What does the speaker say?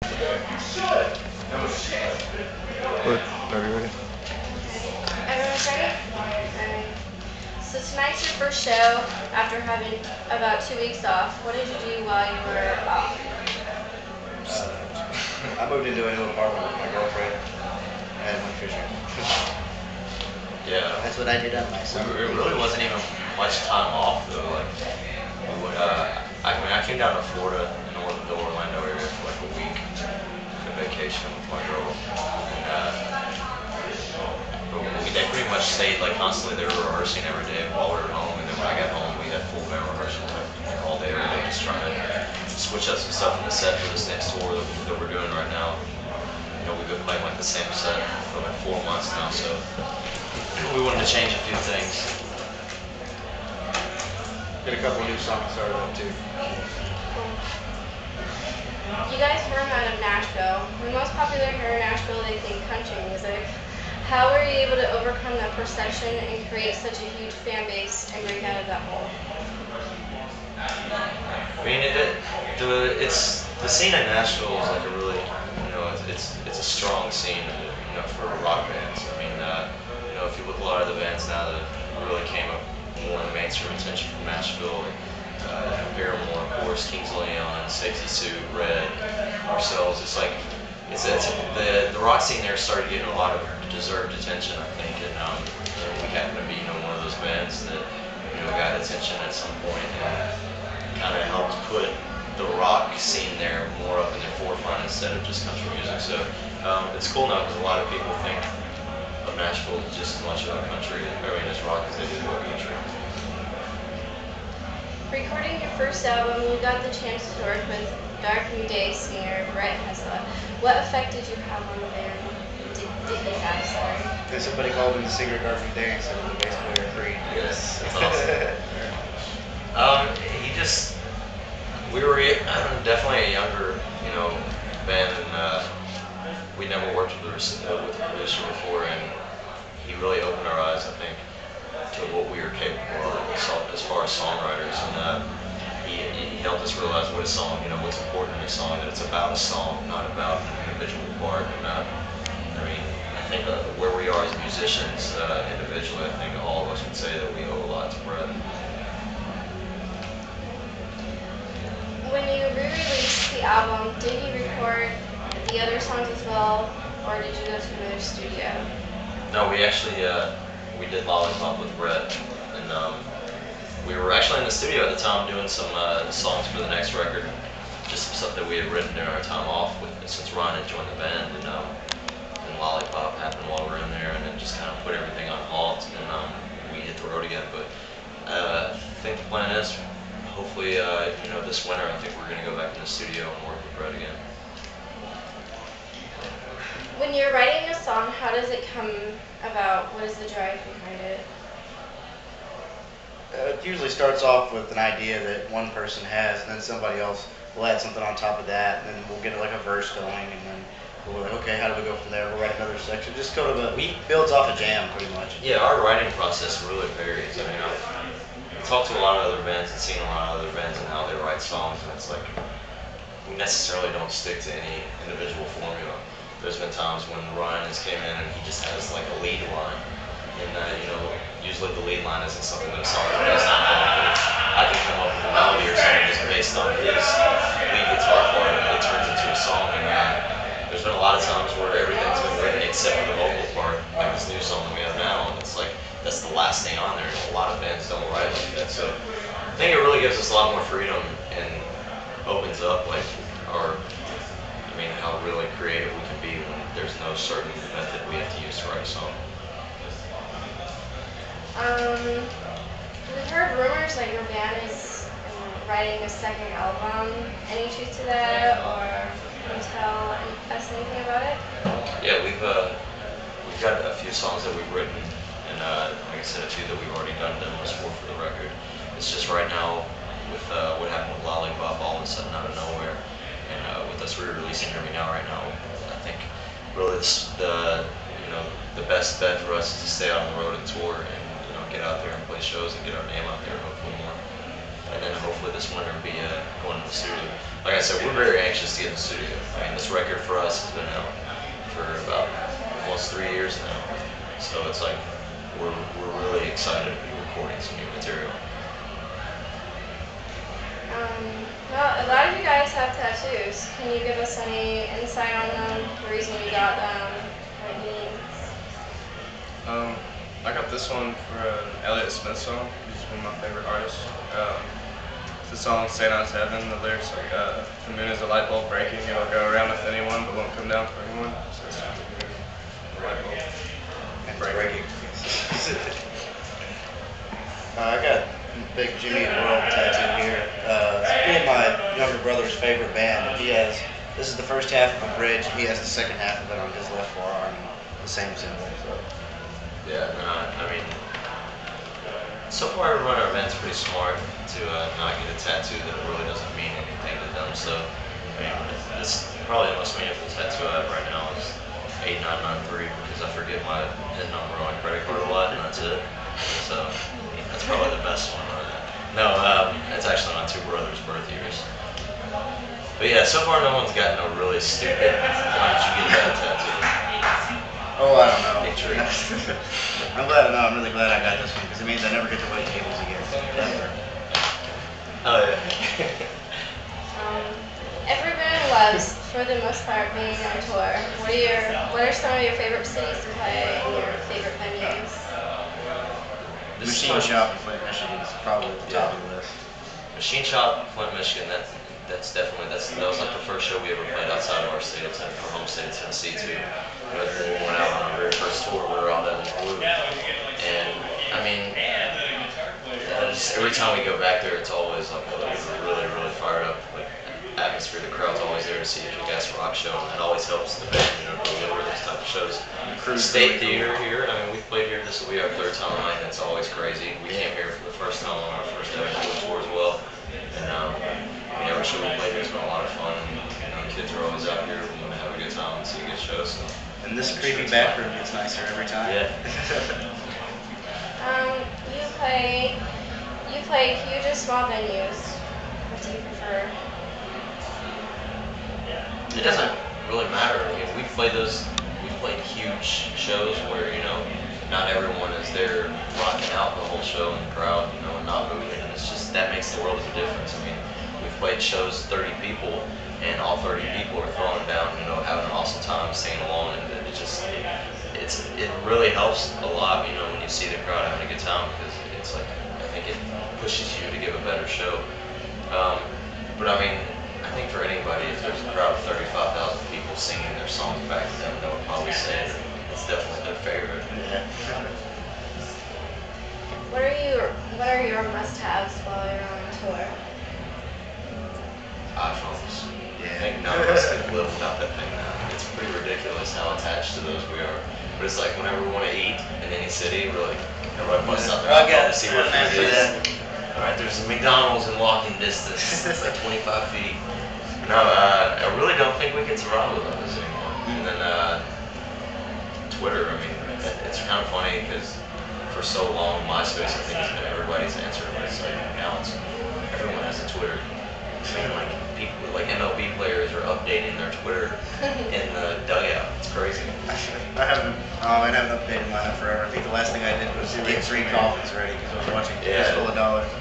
What? Are you ready? Everyone's ready? Alright. So tonight's your first show after having about 2 weeks off. What did you do while you were off? I moved into a new apartment with my girlfriend and went fishing. Yeah. That's what I did on my summer. It really wasn't even much time off though. Like, I came down to Florida in the Orlando area for like a week on vacation with my girl. And they pretty much stayed like constantly. They were rehearsing every day while we were home, and then when I got home, we had full band rehearsals like all day, every day, just trying to switch up some stuff in the set for this next tour that we're doing right now. You know, we've been playing like the same set for like 4 months now, so we wanted to change a few things. Get a couple new songs started up too. You guys from out of Nashville. The most popular here in Nashville, they think country music. How were you able to overcome that perception and create such a huge fan base and break out of that hole? I mean, it's the scene in Nashville is like a really, you know, it's a strong scene, you know, for rock bands. I mean, you know, if you look at a lot of the bands now that really came up more in the mainstream attention from Nashville, Paramore, of course, Kings of Leon, Safety Suit, Red, ourselves. It's like the rock scene there started getting a lot of deserved attention, I think, and we happen to be, you know, one of those bands that, you know, got attention at some point and kind of helped put the rock scene there more up in the forefront instead of just country music. So it's cool now because a lot of people think of Nashville just as much about country, as rock as they do about country. Recording your first album, you got the chance to work with Dark Day singer Brett Hessler. What effect did you have on the band? Did he have, sorry? Then somebody called him the singer Dark Day instead of the bass player Free. Yes, that's awesome. We were definitely a younger, you know, band, and we never worked with a producer before, and he really opened our eyes, I think, to what we were capable of as far as songwriters, and he helped us realize what a song, you know, what's important in a song, that it's about a song, not about an individual part. And I mean, I think where we are as musicians individually, I think all of us would say that we owe a lot to Brett. When you re-released the album, did you record the other songs as well, or did you go to another studio? No, we actually we did Lollipop with Brett, and we were actually in the studio at the time doing some songs for the next record, just some stuff that we had written during our time off since Ron had joined the band, and Lollipop happened while we were in there, and it just kind of put everything on halt, and we hit the road again. But I think the plan is, hopefully, you know, this winter, I think we're going to go back in the studio and work with Brett again. When you're writing a song, how does it come about? What is the drive behind it? It usually starts off with an idea that one person has, and then somebody else will add something on top of that, and then we'll get like a verse going, and then we're like, okay, how do we go from there? We'll write another section. Just kind of builds off a jam, pretty much. Yeah, our writing process really varies. I mean, I've talked to a lot of other bands and seen a lot of other bands and how they write songs, and it's like we necessarily don't stick to any individual formula. There's been times when Ryan has came in and he just has like a lead line, and you know, usually the lead line isn't something that a songwriter is not going to. I can come up with a melody or something just based on his lead guitar part, and it turns into a song. And there's been a lot of times where everything's been written except for the vocal part, like this new song that we have now, and it's like that's the last thing on there. And a lot of bands don't write like that, so I think it really gives us a lot more freedom and opens up like how really creative we can be when there's no certain method we have to use to write a song. We've heard rumors that your band is writing a second album. Any truth to that, or can you tell us anything about it? Yeah, we've got a few songs that we've written, and like I said, a few that we've already done demos for the record. It's just right now with what happened with Lollipop all of a sudden out of nowhere, and with us re-releasing every now right now, I think really the best bet for us is to stay out on the road and tour, and get out there and play shows and get our name out there hopefully more. and then hopefully this winter be going to the studio. Like I said, we're very anxious to get in the studio. I mean, this record for us has been out for about almost 3 years now, so it's like we're really excited to be recording some new material. Well, a lot of you guys have tattoos. Can you give us any insight on them, the reason you got them, what it means? I got this one for an Elliott Smith song. He's one of my favorite artists. The song "St. Anne's Heaven," the lyrics like, "The moon is a light bulb breaking. It'll go around with anyone, but won't come down for anyone." So it's just a light bulb. And breaking. I got big Jimmy World tattoo here. It's me and my younger brother's favorite band. And this is the first half of a bridge. He has the second half of it on his left forearm. The same symbol. So. Yeah, no, I mean, so far everyone at our event's pretty smart to not get a tattoo that really doesn't mean anything to them. So, I mean, this probably the most meaningful tattoo I have right now is 8993 because I forget my PIN number on my credit card a lot, and that's it. So, that's probably the best one. No, it's actually my two brothers' birth years. But yeah, so far no one's gotten a really stupid, why did you get that tattoo? Oh, I don't know. Big tree. I'm glad. No, I'm really glad I got this one because it means I never get to wait tables again. Ever. Oh yeah. Everyone loves, for the most part, being on tour. What are some of your favorite cities to play and your favorite venues? Machine Shop in Flint, Michigan is probably at the top of the list. Machine Shop, Flint, Michigan. That's definitely that was like the first show we ever played outside of our state, our home state of Tennessee too. We went out on our very first tour. We were all that in blue, and I mean, every time we go back there, it's always like we're really fired up. Like atmosphere, the crowd's always there to see a kick-ass rock show, and that always helps the band, go over those type of shows. State Theater here. I mean, we've played here. This will be our third time tonight, and it's always crazy. We came here for the first time on our first ever tour as well, and every show we played here has been a lot of fun. And, the kids are always out here. We want to have a good time and see a good show. So. And this creepy back room gets nicer every time. Yeah. You play huge and small venues. What do you prefer? It doesn't really matter. I mean, we've played huge shows where, not everyone is there rocking out the whole show in the crowd, and not moving. And it's just, that makes the world of a difference. I mean, we've played shows 30 people, and all 30 people are throwing down, having an awesome time, singing along, and it really helps a lot, when you see the crowd having a good time, because it's like, I think it pushes you to give a better show. But I mean, I think for anybody, if there's a crowd of 35,000 people singing their songs back to them, they would probably say it's definitely their favorite. Yeah. What are your must-haves while you're on tour? iPhones. Yeah. I think none of us can live without that thing now. It's pretty ridiculous how attached to those we are. But it's like whenever we want to eat in any city, we're like, everybody busts out their iPhone to see where food is. Alright, there's a McDonald's in walking distance. It's like 25 feet. No, I really don't think we can survive without this anymore. And then Twitter, I mean, it's kind of funny because for so long, MySpace, I think, has been everybody's answer. But it's like now everyone has a Twitter. I mean, like people, like MLB players are updating their Twitter in the dugout. It's crazy. I haven't updated mine in forever. I think the last thing I did was get 3 coffins ready because I was watching Fistful of Dollars.